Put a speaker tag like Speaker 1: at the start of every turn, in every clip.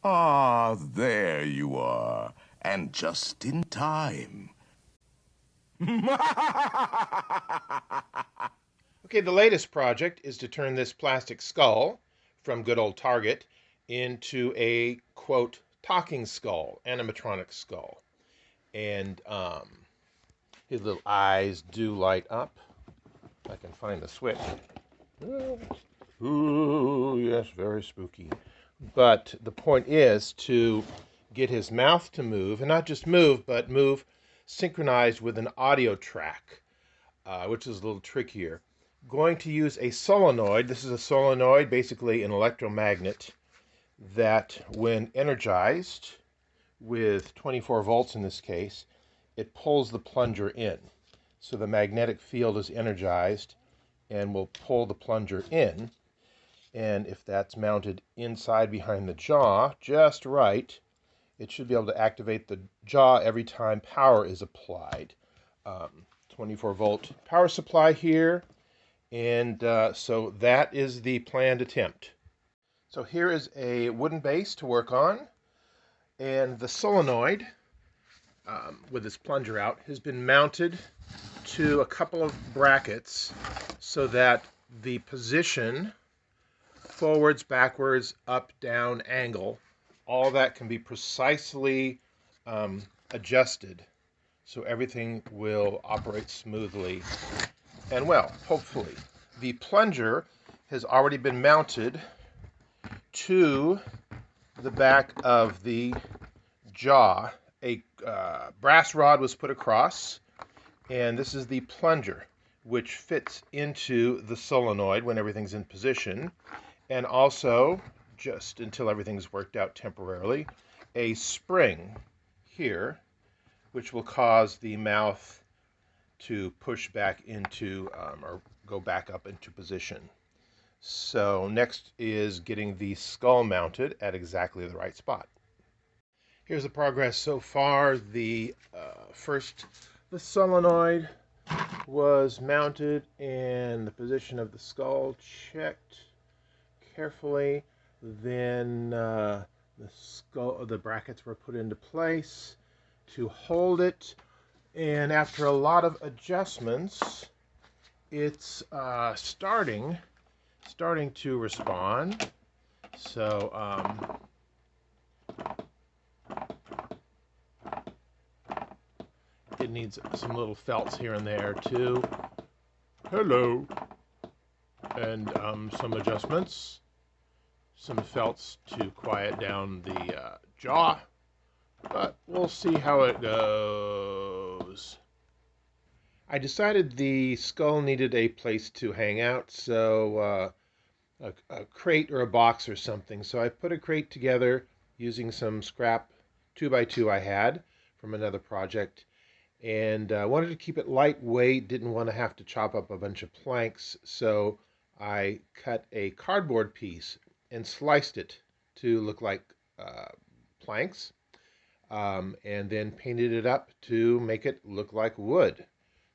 Speaker 1: Ah, there you are. And just in time.
Speaker 2: Okay, the latest project is to turn this plastic skull from good old Target into a, quote, talking skull, animatronic skull. And his little eyes do light up. I can find the switch. Ooh, yes, very spooky. But the point is to get his mouth to move, and not just move, but move synchronized with an audio track, which is a little trickier. Going to use a solenoid. This is a solenoid, basically an electromagnet, that when energized with 24 volts in this case, it pulls the plunger in. So the magnetic field is energized and will pull the plunger in. And if that's mounted inside behind the jaw just right, it should be able to activate the jaw every time power is applied. 24 volt power supply here. And so that is the planned attempt. So here is a wooden base to work on. And the solenoid, with its plunger out, has been mounted to a couple of brackets so that the position, forwards, backwards, up, down, angle, all that can be precisely adjusted so everything will operate smoothly and well, hopefully. The plunger has already been mounted to the back of the jaw. A brass rod was put across, and this is the plunger, which fits into the solenoid when everything's in position, and also, just until everything's worked out temporarily, a spring here, which will cause the mouth to push back into, or go back up into position. So next is getting the skull mounted at exactly the right spot. Here's the progress so far. The solenoid was mounted and the position of the skull checked carefully. Then the brackets were put into place to hold it. And after a lot of adjustments, it's starting to respond. So it needs some little felts here and there too. Hello. And some adjustments. Some felts to quiet down the jaw. But we'll see how it goes. I decided the skull needed a place to hang out, so a crate or a box or something. So I put a crate together using some scrap 2x2 I had from another project, and wanted to keep it lightweight, didn't want to have to chop up a bunch of planks, so I cut a cardboard piece and sliced it to look like planks, and then painted it up to make it look like wood.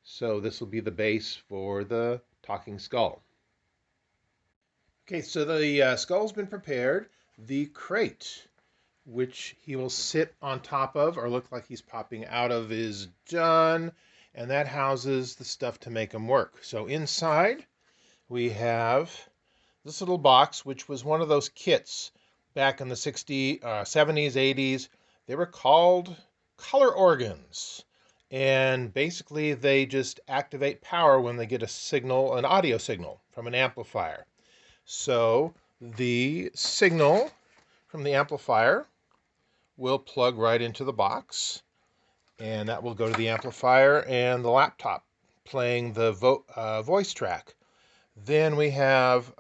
Speaker 2: So this will be the base for the talking skull. Okay, so the skull's been prepared. The crate, which he will sit on top of or look like he's popping out of, is done, and that houses the stuff to make him work. So inside we have this little box, which was one of those kits back in the 70s, 80s. They were called color organs. And basically they just activate power when they get a signal, an audio signal from an amplifier. So the signal from the amplifier will plug right into the box, and that will go to the amplifier and the laptop playing the voice track. Then we have,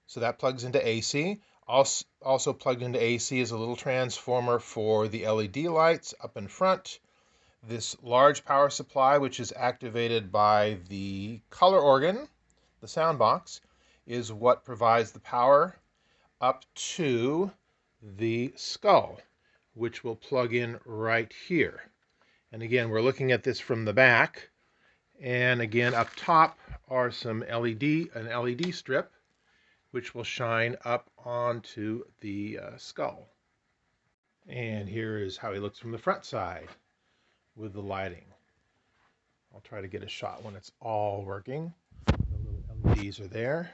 Speaker 2: so that plugs into AC. Also plugged into AC is a little transformer for the LED lights up in front. This large power supply, which is activated by the color organ, the sound box, is what provides the power up to the skull, which will plug in right here. And again, we're looking at this from the back. And again, up top are some an LED strip, which will shine up onto the skull. And here is how he looks from the front side with the lighting. I'll try to get a shot when it's all working. The little LEDs are there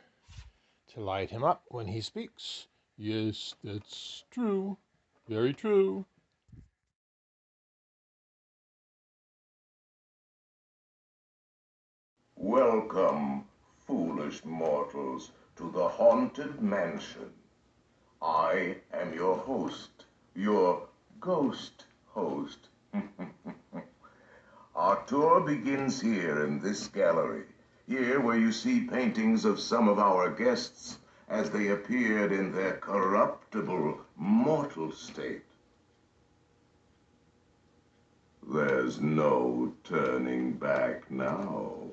Speaker 2: to light him up when he speaks. Yes, that's true. Very true.
Speaker 1: Welcome, foolish mortals, to the Haunted Mansion. I am your host, your ghost host. Our tour begins here in this gallery, here where you see paintings of some of our guests as they appeared in their corruptible, mortal state. There's no turning back now.